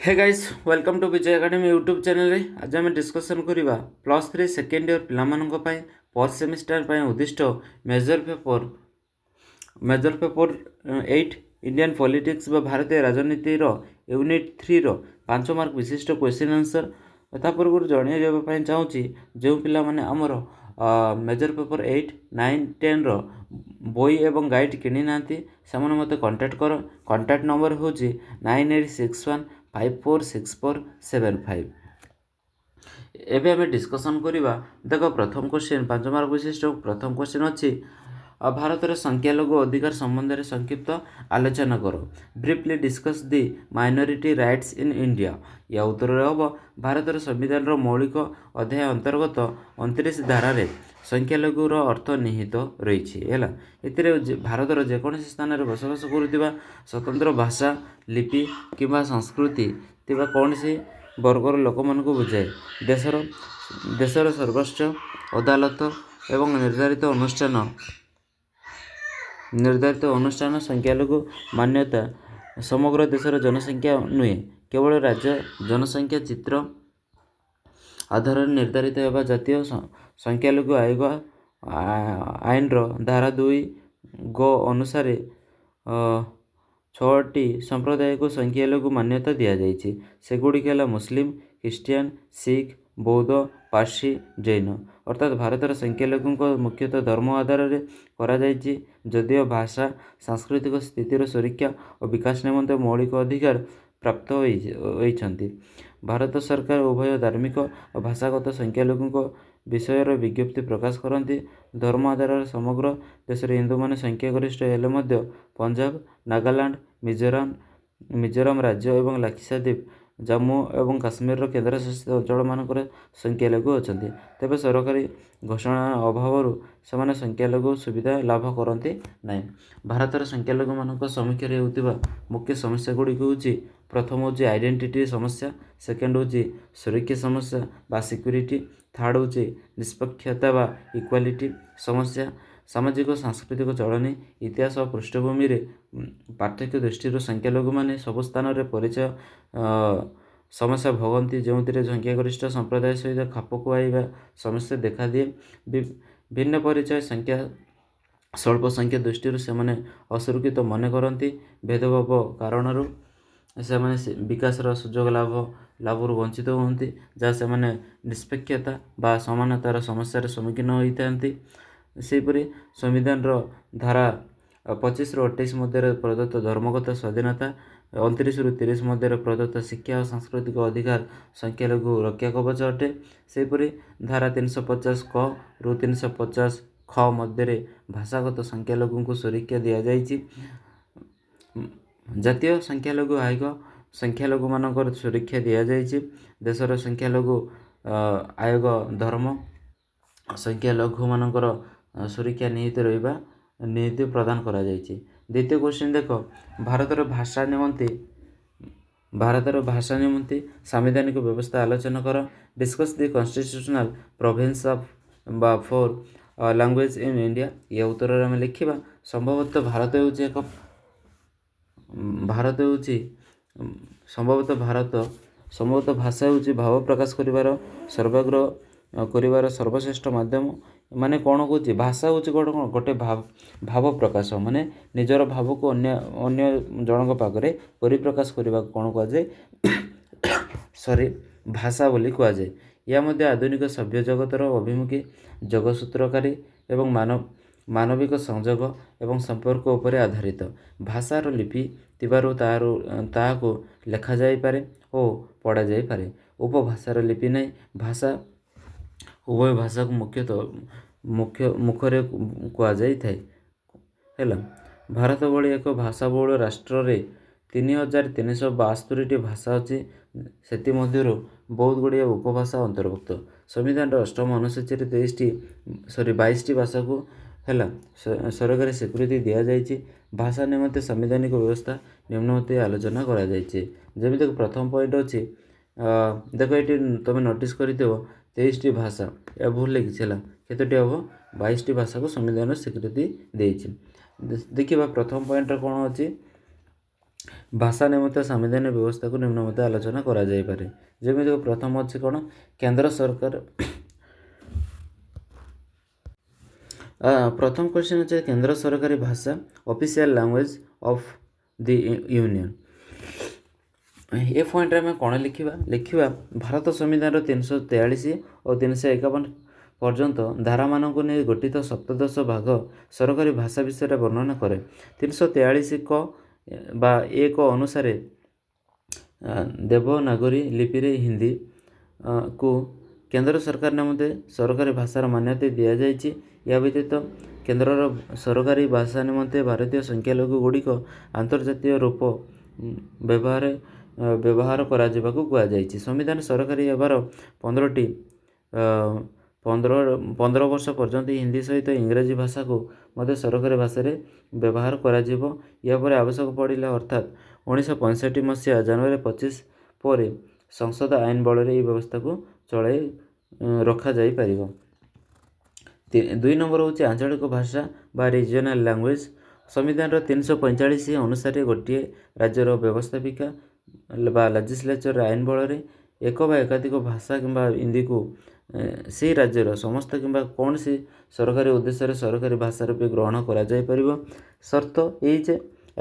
Hey guys welcome to Vijay Academy YouTube channel रे आज आम डिस्कसन करवा +3 सेकेंड इयर पिलामानंक पय फर्स्ट सेमिस्टर पय उद्दिष्ट मेजर पेपर 8 इंडियन पॉलिटिक्स व भारतीय राजनीति यूनिट 3 रो 5 मार्क विशिष्ट क्वेश्चन आंसर ता पूर्व जानापी चाहूँगी जो पिला माने आमर मेजर पेपर 8 9 10 रो बई एवं गाइड किणी नांती सेमाने मते कांटेक्ट कर कांटेक्ट नंबर होची 9861546475। एबे आमे डिस्कसन करिबा देखो प्रथम क्वेश्चन 5 मार्क विशिष्ट प्रथम क्वेश्चन अछि भारतर संख्यालघु अधिकार संबंध में संक्षिप्त आलोचना करो। Briefly discuss the minority rights in India. या उत्तर हम भारतर संविधान मौलिक अध्याय अंतर्गत 29 धारा संख्यालघुर अर्थ निहित रही है। भारतर जेकोसी स्थान में बसवास करुवा स्वतंत्र भाषा लिपि किंवा संस्कृति तिबा कौन सी वर्गर लोक मान बुझाए। देशर सर्वोच्च अदालत एवं निर्धारित अनुष्ठान संख्यालघु मान्यता समग्र देशर जनसंख्या नुहे केवल राज्य जनसंख्या चित्र आधार निर्धारित होगा। जातीय संख्यालघु आयोग आईन धारा 2 ग अनुसार 6टी संप्रदाय को संख्यालघु मान्यता दि जाएगी। सेगुड़िक है मुस्लिम, ख्रिस्टियन, सिख, बौद्ध, पारसी, जैन। अर्थात भारतर संख्यालघु मुख्यतः धर्म आधार में जदिव भाषा सांस्कृतिक स्थितिर सुरक्षा और विकास निमंते मौलिक अधिकार प्राप्त होती। भारत सरकार उभय धार्मिक और भाषागत संख्यालघु विषय विज्ञप्ति प्रकाश करती। धर्म आधार समग्र देश में हिंदू माने संख्यागरिष्ठ हेले पंजाब, नागालैंड, मिजोराम राज्य और लाक्षाद्वीप, जम्मू और काश्मीर केन्द्रशासित अंचल मानक संख्यालघु अच्छा। तेज सरकारी घोषणा अभाव से संख्यालघु सुविधा लाभ करते ना। भारतर संख्यालघु मान सम्मुखीन होता मुख्य समस्या गुड़िक हूँ प्रथम हूँ आइडेंटिटी समस्या, सेकेंड हूँ सुरक्षा समस्या बा सिक्योरिटी, थर्ड हूँ निष्पक्षता बा इक्वालिटी समस्या, सामाजिक सांस्कृतिक चलनी, इतिहास और पृष्ठभूमि पार्थक्य दृष्टि संख्यालघु माने सब स्थान में परिचय समस्या भोगती जो संख्यागरिष्ठ संप्रदाय सहित खाप खुआइबा समस्या देखा दिए। भिन्न परिचय संख्या स्वल्प संख्या दृष्टि से असुरक्षित मन करती। भेदभाव कारण से विकास सुजोग लाभ वंचित होती जहाँ से निष्पक्षता बा समानतार समस्यार सम्मुखीन होती। सेहीपरि संविधान धारा 25 ରୁ 28 मध्य प्रदत्त धर्मगत स्वाधीनता, 29 ରୁ 30 मध्य प्रदत्त शिक्षा और सांस्कृतिक अधिकार संख्यालघु रक्षा कवच अटे। सेहीपरि धारा 350 क ରୁ 350 ख मध्य भाषागत संख्यालघु को सुरक्षा दि जाएगी। जातीय संख्यालघु आयोग संख्यालघु मानकर सुरक्षा दि जाएगी। देशर संख्यालघु आयोग धर्म संख्यालघु मानकर सुरक्षा निहित रहिबा नीति प्रदान करा जायछि। द्वितीय क्वेश्चन देख भारतर भाषा निमंते संवैधानिक व्यवस्था आलोचना कर। Discuss the constitutional province of बा फॉर लैंग्वेज इन इंडिया। या उत्तर में लिखा संभवतः संभवतः भाषा हूँ भाव प्रकाश करिवार सर्वाग्र करिवार सर्वश्रेष्ठ माध्यम। माने कौन कहूँ भाषा हूँ गोटे भाव प्रकाश माने निजर भाव को अन्य जनक पाखे परिप्रकाश करने कौन कहुए सॉरी भाषा बोली कहुए। या मध्य आधुनिक सभ्य जगतर अभिमुखी जगसूत्रकारी एवं मानविक संजोग एवं संपर्क उपर आधारित। भाषार लिपि तिबारु ताहाको लेखा जाई पारे और पढ़ा जाई पारे। उपभाषार लिपि नहीं। भाषा उभय भाषा को मुखरे कहुई थाए। भारत भली एक भाषा बहुल राष्ट्र में 3372 भाषा अच्छी। से बहुत गुड़िया उपभाषा अंतर्भुक्त। संविधान अष्टम अनुसूची 22टी भाषा को सरकारी स्वीकृति दि जाएगी। भाषा निमंते संवैधानिक व्यवस्था निम्नमते आलोचना करा जायछि। जमी प्रथम पॉइंट अच्छी देख ये तुम नोटिस कर 23टी भाषा या भूल लिखी केतोटी हम 22टी भाषा को संविधान स्वीकृति देछि। देखिए प्रथम पॉइंट कौन अच्छी ଭାଷା ନିମିତ୍ତ ସାମ୍ବିଧାନିକ ବ୍ୟବସ୍ଥାକୁ ନିମ୍ନ ମତେ ଆଲୋଚନା କରାଯାଇପାରେ। ଯେମିତି ପ୍ରଥମ ଅଛି କ'ଣ, କେନ୍ଦ୍ର ସରକାର। ପ୍ରଥମ କ୍ୱେଶ୍ଚନ୍ ଅଛି କେନ୍ଦ୍ର ସରକାରୀ ଭାଷା official language of the union. ଏ ପଏଣ୍ଟରେ ଆମେ କ'ଣ ଲେଖିବା ଭାରତ ସମ୍ବିଧାନର 343 ଓ 351 ପର୍ଯ୍ୟନ୍ତ ଧାରାମାନଙ୍କୁ ନେଇ ଗଠିତ ସପ୍ତଦଶ ଭାଗ ସରକାରୀ ଭାଷା ବିଷୟରେ ବର୍ଣ୍ଣନା କରେ। 343 କ ବା 1 ଅନୁସାରେ ଦେବନାଗରୀ ଲିପିରେ ହିନ୍ଦୀ କୁ କେନ୍ଦ୍ର ସରକାର ନିମନ୍ତେ ସରକାରୀ ଭାଷାର ମାନ୍ୟତା ଦିଆଯାଇଛି। ଏହା ବ୍ୟତୀତ କେନ୍ଦ୍ରର ସରକାରୀ ଭାଷା ନିମନ୍ତେ ଭାରତୀୟ ସଂଖ୍ୟାଲଘୁ ଗୁଡ଼ିକ ଆନ୍ତର୍ଜାତୀୟ ରୂପ ବ୍ୟବହାର କରାଯିବାକୁ କୁହାଯାଇଛି। ସମ୍ବିଧାନ ସରକାରୀ ହେବାର 15 ବର୍ଷ ପର୍ଯ୍ୟନ୍ତ ହିନ୍ଦୀ ସହିତ ଇଂରାଜୀ ଭାଷାକୁ ମଧ୍ୟ ସରକାରୀ ଭାଷାରେ ବ୍ୟବହାର କରାଯିବ। ଏହାପରେ ଆବଶ୍ୟକ ପଡ଼ିଲେ ଅର୍ଥାତ୍ 1965 ମସିହା ଜାନୁଆରୀ 25 ପରେ ସଂସଦ ଆଇନ ବଳରେ ଏହି ବ୍ୟବସ୍ଥାକୁ ଚଳାଇ ରଖାଯାଇପାରିବ। 2 ନମ୍ବର ହେଉଛି ଆଞ୍ଚଳିକ ଭାଷା ବା ରିଜିଓନାଲ ଲାଙ୍ଗୁଏଜ। ସମ୍ବିଧାନର 345 ଅନୁସାରେ ଗୋଟିଏ ରାଜ୍ୟର ବ୍ୟବସ୍ଥାପିକା ବା ଲେଜିସ୍ଲେଚର ଆଇନ ବଳରେ ଏକ ବା ଏକାଧିକ ଭାଷା କିମ୍ବା ହିନ୍ଦୀକୁ ସେହି ରାଜ୍ୟର ସମସ୍ତ କିମ୍ବା କୌଣସି ସରକାରୀ ଉଦ୍ଦେଶ୍ୟରେ ସରକାରୀ ଭାଷା ରୂପେ ଗ୍ରହଣ କରାଯାଇପାରିବ। ସର୍ତ୍ତ ଏହି ଯେ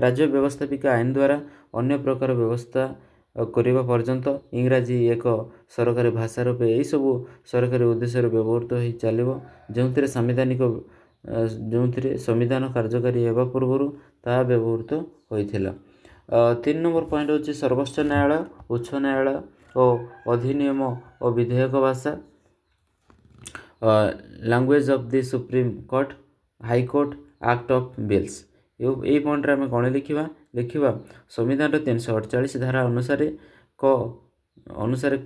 ରାଜ୍ୟ ବ୍ୟବସ୍ଥାପିକା ଆଇନ ଦ୍ୱାରା ଅନ୍ୟ ପ୍ରକାର ବ୍ୟବସ୍ଥା କରିବା ପର୍ଯ୍ୟନ୍ତ ଇଂରାଜୀ ଏକ ସରକାରୀ ଭାଷା ରୂପେ ଏହିସବୁ ସରକାରୀ ଉଦ୍ଦେଶ୍ୟରେ ବ୍ୟବହୃତ ହୋଇ ଚାଲିବ, ଯେଉଁଥିରେ ସମ୍ବିଧାନ କାର୍ଯ୍ୟକାରୀ ହେବା ପୂର୍ବରୁ ତାହା ବ୍ୟବହୃତ ହୋଇଥିଲା। 3 ନମ୍ବର ପଏଣ୍ଟ ହେଉଛି ସର୍ବୋଚ୍ଚ ନ୍ୟାୟାଳୟ, ଉଚ୍ଚ ନ୍ୟାୟାଳୟ ଓ ଅଧିନିୟମ ଓ ବିଧେୟକ ଭାଷା। Language of the supreme court, high court, act of bills. ଏହି ପଏଣ୍ଟରେ ଆମେ କ'ଣ ଲେଖିବା ସମ୍ବିଧାନର 348 ଧାରା ଅନୁସାରେ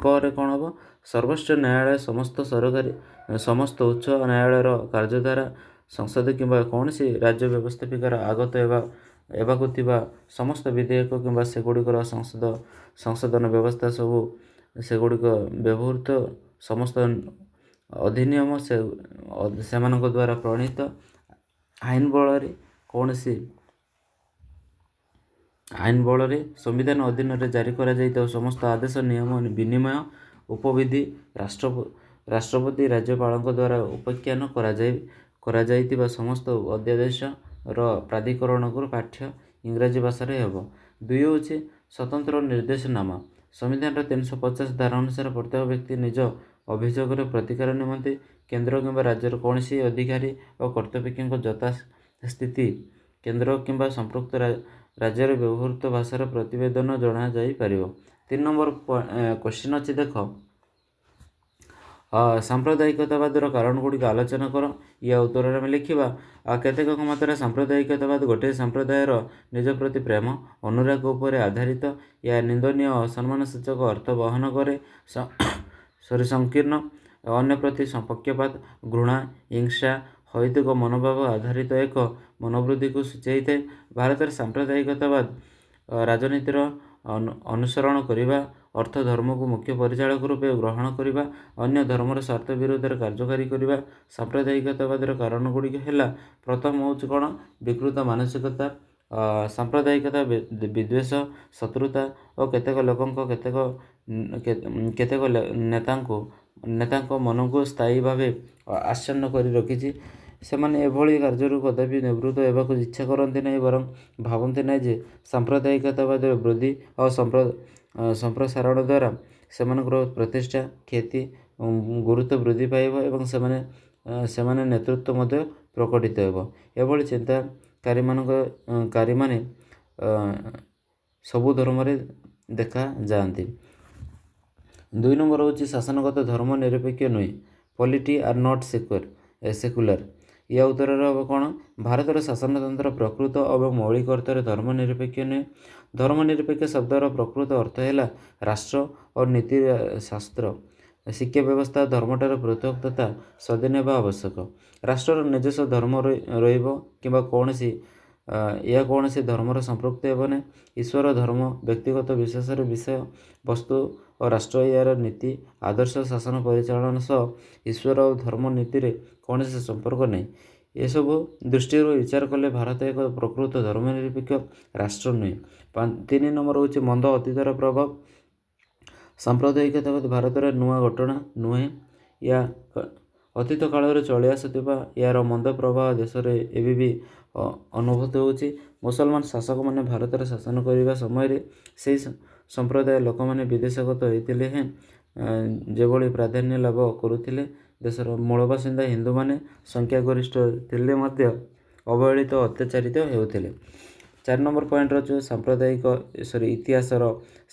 କରେ କ'ଣ ହେବ, ସର୍ବୋଚ୍ଚ ନ୍ୟାୟାଳୟ ସମସ୍ତ ଉଚ୍ଚ ନ୍ୟାୟାଳୟର କାର୍ଯ୍ୟଧାରା ସଂସଦ କିମ୍ବା କୌଣସି ରାଜ୍ୟ ବ୍ୟବସ୍ଥାପିକାର ଆଗତ ହେବାକୁ ଥିବା ସମସ୍ତ ବିଧେୟକ କିମ୍ବା ସେଗୁଡ଼ିକର ସଂଶୋଧନ ବ୍ୟବସ୍ଥା ସବୁ ସେଗୁଡ଼ିକ ବ୍ୟବହୃତ ସମସ୍ତ ଅଧିନିୟମ ସେମାନଙ୍କ ଦ୍ୱାରା ପ୍ରଣୀତ ଆଇନ ବଳରେ ସମ୍ବିଧାନ ଅଧୀନରେ ଜାରି କରାଯାଇଥିବା ସମସ୍ତ ଆଦେଶ, ନିୟମ, ବିନିମୟ, ଉପବିଧି ରାଷ୍ଟ୍ରପତି ରାଜ୍ୟପାଳଙ୍କ ଦ୍ୱାରା ଉପାଖ୍ୟାନ କରାଯାଇଥିବା ସମସ୍ତ ଅଧ୍ୟାଦେଶର ପ୍ରାଧିକରଣକୁ ପାଠ୍ୟ ଇଂରାଜୀ ଭାଷାରେ ହେବ। 2 ହେଉଛି ସ୍ୱତନ୍ତ୍ର ନିର୍ଦ୍ଦେଶନାମା। ସମ୍ବିଧାନର 350 ଧାରା ଅନୁସାରେ ପ୍ରତ୍ୟେକ ବ୍ୟକ୍ତି ନିଜ ଅଭିଯୋଗର ପ୍ରତିକାର ନିମନ୍ତେ କେନ୍ଦ୍ର କିମ୍ବା ରାଜ୍ୟର କୌଣସି ଅଧିକାରୀ ଓ କର୍ତ୍ତୃପକ୍ଷଙ୍କ ଯଥାସ୍ଥିତି କେନ୍ଦ୍ର କିମ୍ବା ସମ୍ପୃକ୍ତ ରାଜ୍ୟରେ ବ୍ୟବହୃତ ଭାଷାର ପ୍ରତିବେଦନ ଜଣାଯାଇପାରିବ। 3 ନମ୍ବର କ୍ୱେଶ୍ଚିନ୍ ଅଛି ଦେଖ, ସାମ୍ପ୍ରଦାୟିକତାବାଦର କାରଣଗୁଡ଼ିକ ଆଲୋଚନା କର। ୟା ଉତ୍ତରରେ ଆମେ ଲେଖିବା କେତେକ ମତରେ ସାମ୍ପ୍ରଦାୟିକତାବାଦ ଗୋଟିଏ ସମ୍ପ୍ରଦାୟର ନିଜ ପ୍ରତି ପ୍ରେମ ଅନୁରାଗ ଉପରେ ଆଧାରିତ। ଏହା ନିନ୍ଦନୀୟ ଓ ଅସମ୍ମାନସୂଚକ ଅର୍ଥ ବହନ କରେ। ସଂକୀର୍ଣ୍ଣ ଅନ୍ୟ ପ୍ରତି ପକ୍ଷପାତ, ଘୃଣା, ହିଂସା, ହୈତୁକ ମନୋଭାବ ଆଧାରିତ ଏକ ମନୋବୃତ୍ତିକୁ ସୂଚାଇଥାଏ। ଭାରତରେ ସାମ୍ପ୍ରଦାୟିକତାବାଦ ରାଜନୀତିର ଅନୁସରଣ କରିବା, ଅର୍ଥ ଧର୍ମକୁ ମୁଖ୍ୟ ପରିଚାଳକ ରୂପେ ଗ୍ରହଣ କରିବା, ଅନ୍ୟ ଧର୍ମର ସ୍ୱାର୍ଥ ବିରୋଧରେ କାର୍ଯ୍ୟକାରୀ କରିବା। ସାମ୍ପ୍ରଦାୟିକତାବାଦର କାରଣଗୁଡ଼ିକ ହେଲା, ପ୍ରଥମ ହେଉଛି କ'ଣ, ବିକୃତ ମାନସିକତା, ସାମ୍ପ୍ରଦାୟିକତା ବିଦ୍ୱେଷ, ଶତ୍ରୁତା ଓ କେତେକ ଲୋକଙ୍କ କେତେକ ନେତାଙ୍କ ମନକୁ ସ୍ଥାୟୀ ଭାବେ ଆଚ୍ଛନ୍ନ କରି ରଖିଛି। ସେମାନେ ଏଭଳି କାର୍ଯ୍ୟରୁ କଦାପି ନିବୃତ୍ତ ହେବାକୁ ଇଚ୍ଛା କରନ୍ତି ନାହିଁ, ବରଂ ଭାବନ୍ତି ନାହିଁ ଯେ ସାମ୍ପ୍ରଦାୟିକତାବାଦର ବୃଦ୍ଧି ଓ ସମ୍ପ୍ରସାରଣ ଦ୍ୱାରା ସେମାନଙ୍କର ପ୍ରତିଷ୍ଠା, ଖ୍ୟାତି, ଗୁରୁତ୍ୱ ବୃଦ୍ଧି ପାଇବ ଏବଂ ସେମାନେ ନେତୃତ୍ୱ ମଧ୍ୟ ପ୍ରକଟିତ ହେବ। ଏଭଳି ଚିନ୍ତାକାରୀମାନେ ସବୁ ଧର୍ମରେ ଦେଖାଯାଆନ୍ତି। 2 ନମ୍ବର ହେଉଛି ଶାସନଗତ ଧର୍ମ ନିରପେକ୍ଷ ନୁହେଁ, ପଲିଟି ଆର୍ ନଟ୍ ସେକୁଲାର। ୟା ଉତ୍ତରରେ ହେବ କ'ଣ, ଭାରତର ଶାସନତନ୍ତ୍ର ପ୍ରକୃତ ଏବଂ ମୌଳିକ ଅର୍ଥରେ ଧର୍ମ ନିରପେକ୍ଷ ନୁହେଁ। ଧର୍ମ ନିରପେକ୍ଷ ଶବ୍ଦର ପ୍ରକୃତ ଅର୍ଥ ହେଲା ରାଷ୍ଟ୍ର ଓ ନୀତିଶାସ୍ତ୍ର, ଶିକ୍ଷା ବ୍ୟବସ୍ଥା ଧର୍ମଠାରୁ ପୃଥକ ତଥା ସ୍ୱାଧୀନ ହେବା ଆବଶ୍ୟକ। ରାଷ୍ଟ୍ରର ନିଜସ୍ୱ ଧର୍ମ ରହିବ କିମ୍ବା ଏହା କୌଣସି ଧର୍ମର ସମ୍ପୃକ୍ତ ହେବ ନାହିଁ। ଈଶ୍ୱର, ଧର୍ମ, ବ୍ୟକ୍ତିଗତ ବିଶ୍ୱାସର ବିଷୟ ବସ୍ତୁ ଓ ରାଷ୍ଟ୍ର ଏହାର ନୀତି ଆଦର୍ଶ ଶାସନ ପରିଚାଳନା ସହ ଈଶ୍ୱର ଓ ଧର୍ମ ନୀତିରେ କୌଣସି ସମ୍ପର୍କ ନାହିଁ। ଏସବୁ ଦୃଷ୍ଟିରୁ ବିଚାର କଲେ ଭାରତ ଏକ ପ୍ରକୃତ ଧର୍ମନିରପେକ୍ଷ ରାଷ୍ଟ୍ର ନୁହେଁ। 3 ନମ୍ବର ହେଉଛି ମନ୍ଦ ଅତୀତର ପ୍ରଭାବ। ସାମ୍ପ୍ରଦାୟିକତା ଭାରତର ନୂଆ ଘଟଣା ନୁହେଁ। ଏହା ଅତୀତ କାଳରେ ଚଳି ଆସୁଥିବା ଏହାର ମନ୍ଦ ପ୍ରଭାବ ଦେଶରେ ଏବେ ବି ଅନୁଭୂତ ହେଉଛି। ମୁସଲମାନ ଶାସକମାନେ ଭାରତରେ ଶାସନ କରିବା ସମୟରେ ସେହି ସମ୍ପ୍ରଦାୟ ଲୋକମାନେ ବିଦେଶଗତ ହୋଇଥିଲେ ହେଁ ଯେଭଳି ପ୍ରାଧାନ୍ୟ ଲାଭ କରୁଥିଲେ, ଦେଶର ମୂଳ ବାସିନ୍ଦା ହିନ୍ଦୁମାନେ ସଂଖ୍ୟାଗରିଷ୍ଠ ଥିଲେ ମଧ୍ୟ ଅବହେଳିତ ଓ ଅତ୍ୟାଚାରିତ ହେଉଥିଲେ। 4 ନମ୍ବର ପଏଣ୍ଟ ଅଛି ଇତିହାସର